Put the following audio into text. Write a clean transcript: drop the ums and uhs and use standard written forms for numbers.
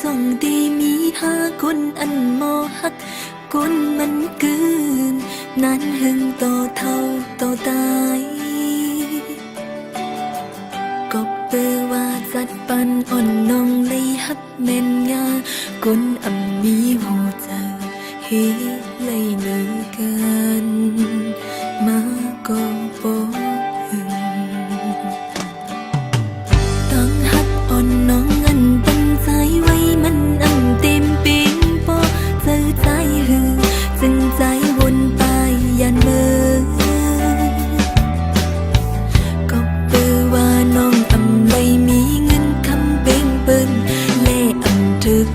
องดีมีหาคนอันโมหักคนมันกืนนั้นหึงต่อเท่าต่อตายก็เปือว่าจัดปันอ่อนน้องเลยฮักแม่นยาคนอ่ำมีหูเจอเฮเลยเหลือเกินมาก็บอกหึงต้องฮักอ่อนน้องอันตั้งใจไว้มันอันเต็มปิงปอเจอใจหึงจึงใจวนไปยันเมื่อก็เปือว่าน้องอำเลยมีเงินคำเป็นเปิ้นและอำถึก